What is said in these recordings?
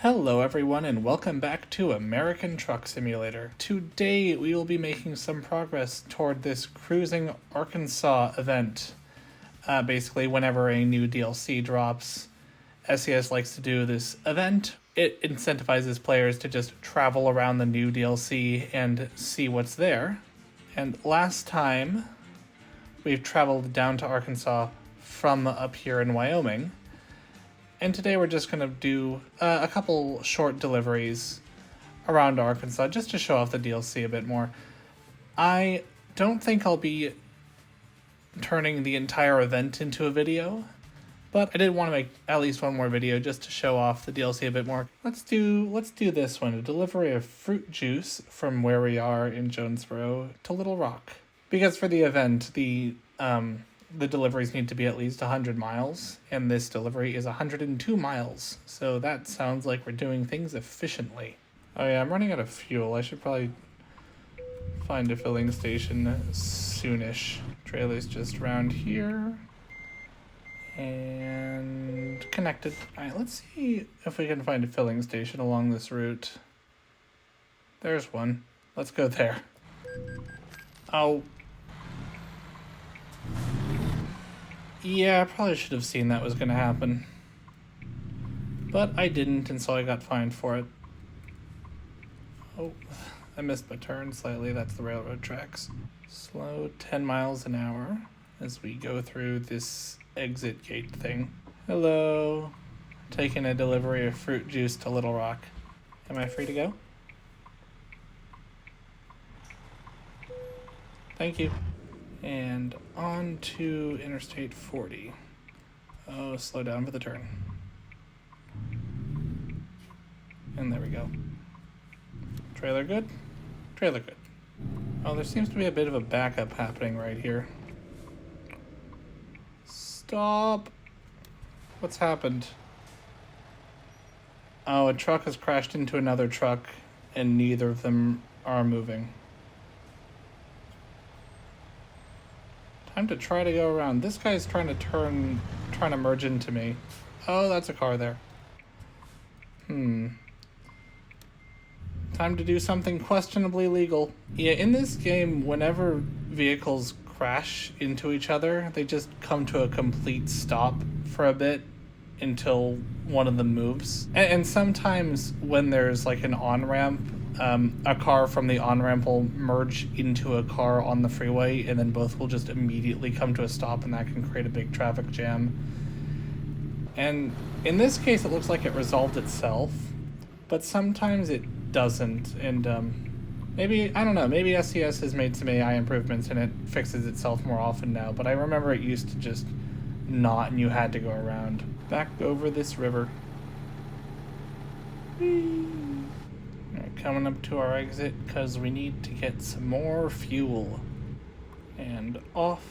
Hello everyone and welcome back to American Truck Simulator. Today we will be making some progress toward this Cruising Arkansas event. Basically, whenever a new DLC drops, SES likes to do this event. It incentivizes players to just travel around the new DLC and see what's there. And last time, we've traveled down to Arkansas from up here in Wyoming. And today we're just going to do a couple short deliveries around Arkansas just to show off the DLC a bit more. I don't think I'll be turning the entire event into a video, but I did want to make at least one more video just to show off the DLC a bit more. Let's do this one, a delivery of fruit juice from where we are in Jonesboro to Little Rock. Because for the event, the deliveries need to be at least 100 miles, and this delivery is 102 miles. So that sounds like we're doing things efficiently. Oh yeah, I'm running out of fuel. I should probably find a filling station soonish. Trailer's just around here. And connected. Alright, let's see if we can find a filling station along this route. There's one. Let's go there. Oh. Yeah, I probably should have seen that was going to happen. But I didn't, and so I got fined for it. Oh, I missed my turn slightly. That's the railroad tracks. Slow 10 miles an hour as we go through this exit gate thing. Hello. Taking a delivery of fruit juice to Little Rock. Am I free to go? Thank you. And on to Interstate 40. Oh, slow down for the turn. And there we go. Trailer good? Trailer good. Oh, there seems to be a bit of a backup happening right here. Stop! What's happened? Oh, a truck has crashed into another truck, and neither of them are moving. Time to try to go around. This guy's trying to merge into me. Oh, that's a car there. Time to do something questionably legal. Yeah, in this game, whenever vehicles crash into each other, they just come to a complete stop for a bit until one of them moves. And sometimes when there's like an on-ramp, a car from the on-ramp will merge into a car on the freeway, and then both will just immediately come to a stop, and that can create a big traffic jam. And in this case, it looks like it resolved itself, but sometimes it doesn't, and maybe, I don't know, maybe SES has made some AI improvements and it fixes itself more often now, but I remember it used to just not, and you had to go around. Back over this river. Whee! Coming up to our exit because we need to get some more fuel. And off.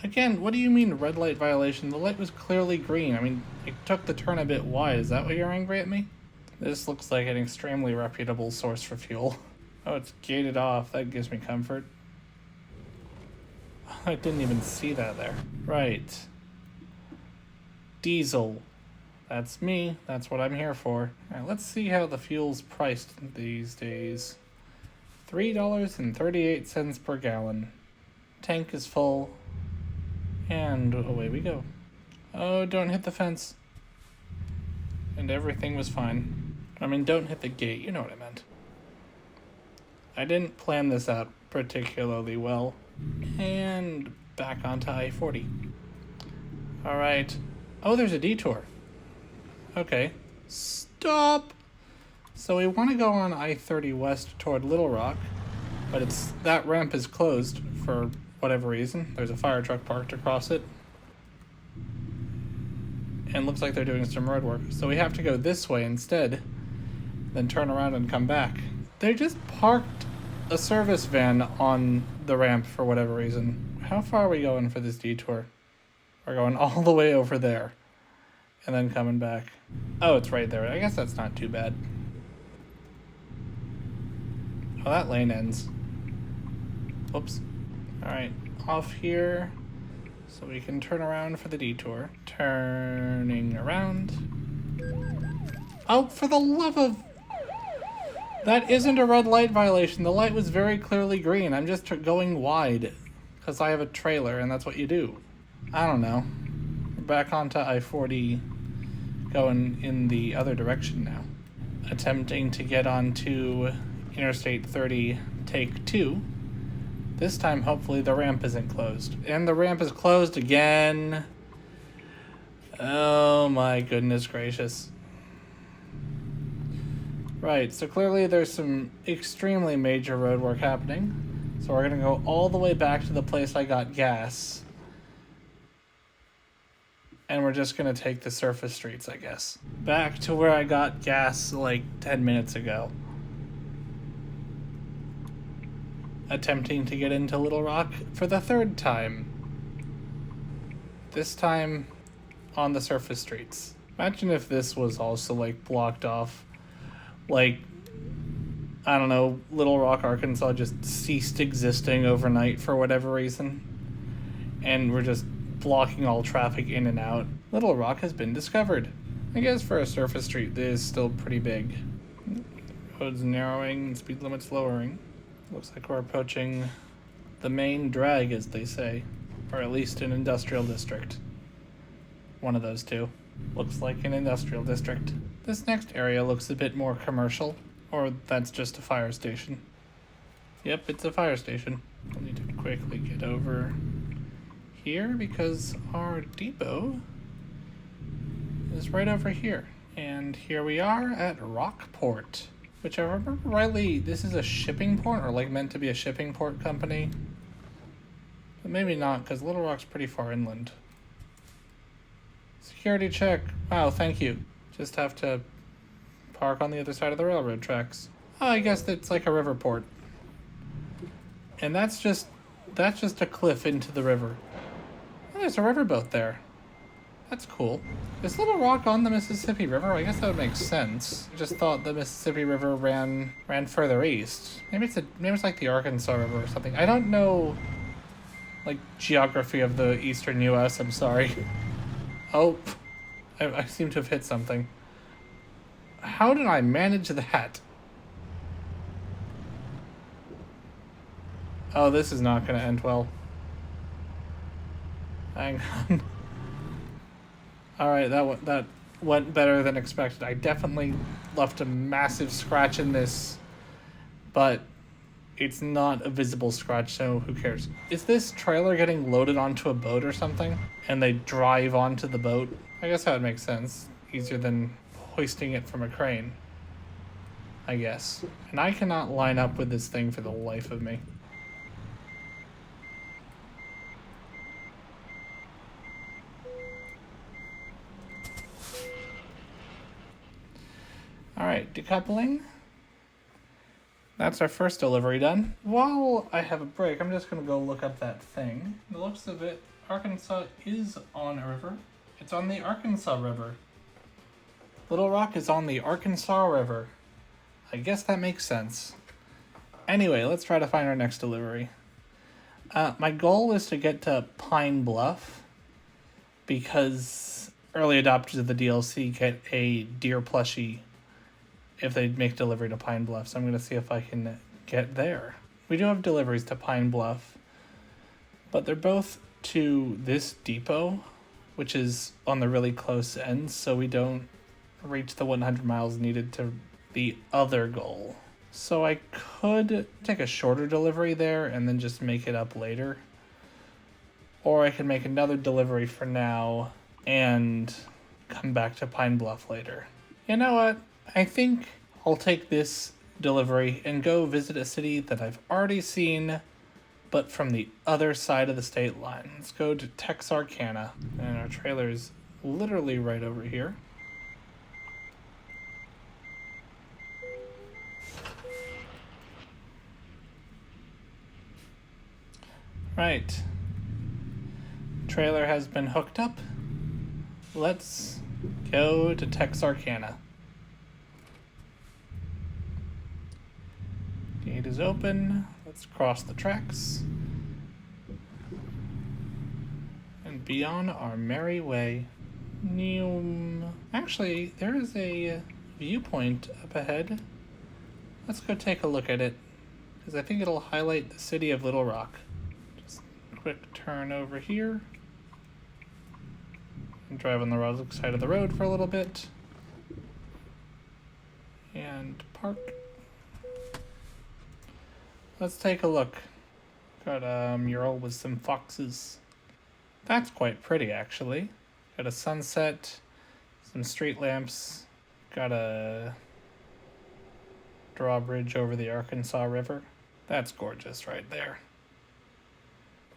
Again, what do you mean red light violation? The light was clearly green. I mean, it took the turn a bit wide. Is that why you're angry at me? This looks like an extremely reputable source for fuel. Oh, it's gated off. That gives me comfort. I didn't even see that there. Right. Diesel. That's me. That's what I'm here for. Alright, let's see how the fuel's priced these days. $3.38 per gallon. Tank is full. And away we go. Oh, don't hit the fence. And everything was fine. I mean, don't hit the gate. You know what I meant. I didn't plan this out particularly well. And back onto I-40. Alright. Oh, there's a detour. Okay. Stop! So we want to go on I-30 west toward Little Rock, but that ramp is closed for whatever reason. There's a fire truck parked across it. And looks like they're doing some road work. So we have to go this way instead, then turn around and come back. They just parked a service van on the ramp for whatever reason. How far are we going for this detour? We're going all the way over there. And then coming back. Oh, it's right there. I guess that's not too bad. Oh, that lane ends. Oops. Alright, off here. So we can turn around for the detour. Turning around. Oh, for the love of... That isn't a red light violation. The light was very clearly green. I'm just going wide because I have a trailer and that's what you do. I don't know. We're back onto I-40 going in the other direction now. Attempting to get onto Interstate 30, take 2. This time, hopefully, the ramp isn't closed. And the ramp is closed again. Oh my goodness gracious. Right, so clearly there's some extremely major road work happening. So we're gonna go all the way back to the place I got gas. And we're just gonna take the surface streets, I guess. Back to where I got gas like 10 minutes ago. Attempting to get into Little Rock for the 3rd time. This time on the surface streets. Imagine if this was also like blocked off. Like, I don't know, Little Rock, Arkansas just ceased existing overnight for whatever reason. And we're just blocking all traffic in and out. Little Rock has been discovered. I guess for a surface street, it is still pretty big. Roads narrowing, speed limits lowering. Looks like we're approaching the main drag, as they say. Or at least an industrial district. One of those two. Looks like an industrial district. This next area looks a bit more commercial. Or that's just a fire station. Yep, it's a fire station. I'll need to quickly get over here because our depot is right over here. And here we are at Rockport. Which, I remember rightly, this is a shipping port, or like meant to be a shipping port company. But maybe not, because Little Rock's pretty far inland. Security check. Wow, thank you. Just have to park on the other side of the railroad tracks. Oh, I guess it's like a river port. And that's just a cliff into the river. Oh, there's a riverboat there. That's cool. Is Little Rock on the Mississippi River? I guess that would make sense. I just thought the Mississippi River ran further east. Maybe it's like the Arkansas River or something. I don't know, like, geography of the eastern U.S. I'm sorry. Oh, I seem to have hit something. How did I manage that? Oh, this is not going to end well. Hang on. Alright, that went better than expected. I definitely left a massive scratch in this, but it's not a visible scratch, so who cares? Is this trailer getting loaded onto a boat or something? And they drive onto the boat? I guess that would make sense. Easier than hoisting it from a crane, I guess. And I cannot line up with this thing for the life of me. Alright, decoupling. That's our first delivery done. While I have a break, I'm just going to go look up that thing. The looks of it, Arkansas is on a river. It's on the Arkansas River. Little Rock is on the Arkansas River. I guess that makes sense. Anyway, let's try to find our next delivery. My goal is to get to Pine Bluff because early adopters of the DLC get a deer plushie if they make delivery to Pine Bluff, so I'm going to see if I can get there. We do have deliveries to Pine Bluff, but they're both to this depot, which is on the really close end, so we don't reach the 100 miles needed to the other goal. So I could take a shorter delivery there and then just make it up later, or I can make another delivery for now and come back to Pine Bluff later. You know what? I think I'll take this delivery and go visit a city that I've already seen, but from the other side of the state line. Let's go to Texarkana, and our trailer's literally right over here. Right. Trailer has been hooked up. Let's go to Texarkana. Gate is open. Let's cross the tracks. be on our merry way. Actually, there is a viewpoint up ahead. Let's go take a look at it, because I think it'll highlight the city of Little Rock. Just a quick turn over here. And drive on the wrong side of the road for a little bit. And park. Let's take a look. Got a mural with some foxes. That's quite pretty, actually. Got a sunset, some street lamps, got a drawbridge over the Arkansas River. That's gorgeous right there.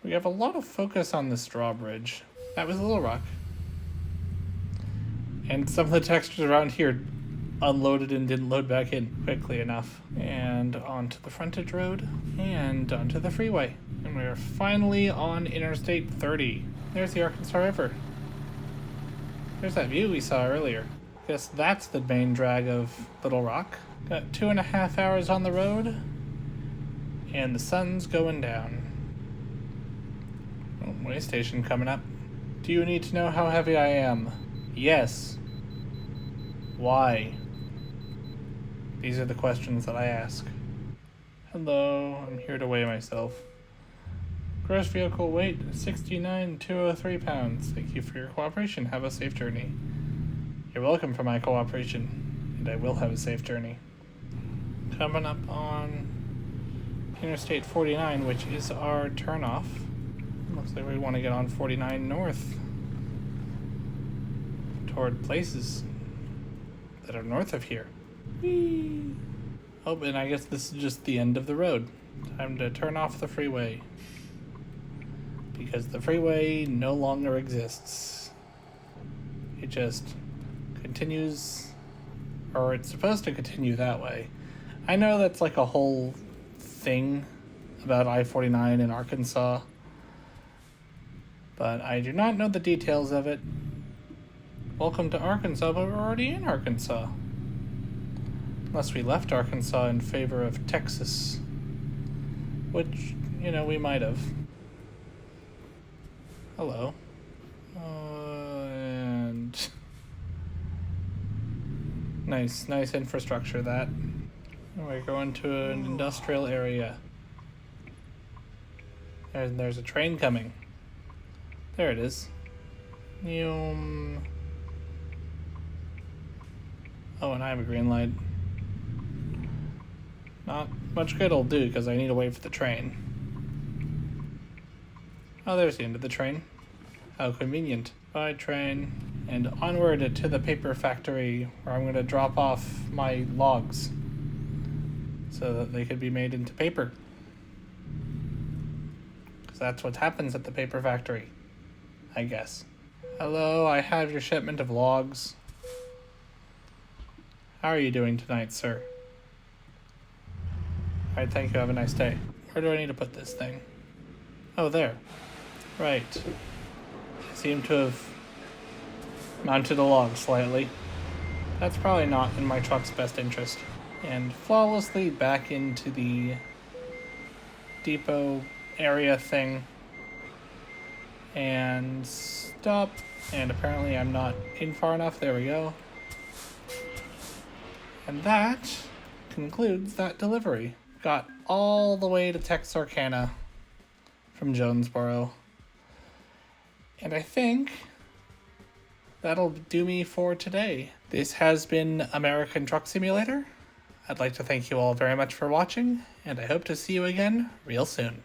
We have a lot of focus on this drawbridge. That was Little Rock. And some of the textures around here unloaded and didn't load back in quickly enough. And onto the frontage road and onto the freeway. And we're finally on Interstate 30. There's the Arkansas River. There's that view we saw earlier. Guess that's the main drag of Little Rock. Got 2.5 hours on the road. And the sun's going down. Oh, way station coming up. Do you need to know how heavy I am? Yes. Why? These are the questions that I ask. Hello, I'm here to weigh myself. Gross vehicle weight, 69,203 pounds. Thank you for your cooperation. Have a safe journey. You're welcome for my cooperation, and I will have a safe journey. Coming up on Interstate 49, which is our turnoff. Looks like we want to get on 49 north. Toward places that are north of here. Whee! Oh, and I guess this is just the end of the road. Time to turn off the freeway. Because the freeway no longer exists. It just continues, or it's supposed to continue that way. I know that's like a whole thing about I-49 in Arkansas, but I do not know the details of it. Welcome to Arkansas, but we're already in Arkansas. Unless we left Arkansas in favor of Texas. Which, we might have. Hello. And nice infrastructure that. And we're going to an industrial area. And there's a train coming. There it is. Oh, and I have a green light. Not much good it'll do because I need to wait for the train. Oh, there's the end of the train. How convenient. Bye, train. And onward to the paper factory where I'm going to drop off my logs so that they could be made into paper. Because that's what happens at the paper factory, I guess. Hello, I have your shipment of logs. How are you doing tonight, sir? Alright, thank you. Have a nice day. Where do I need to put this thing? Oh, there. Right. I seem to have mounted a log slightly. That's probably not in my truck's best interest. And flawlessly back into the depot area thing. And stop. And apparently I'm not in far enough. There we go. And that concludes that delivery. Got all the way to Texarkana from Jonesboro. And I think that'll do me for today. This has been American Truck Simulator. I'd like to thank you all very much for watching, and I hope to see you again real soon.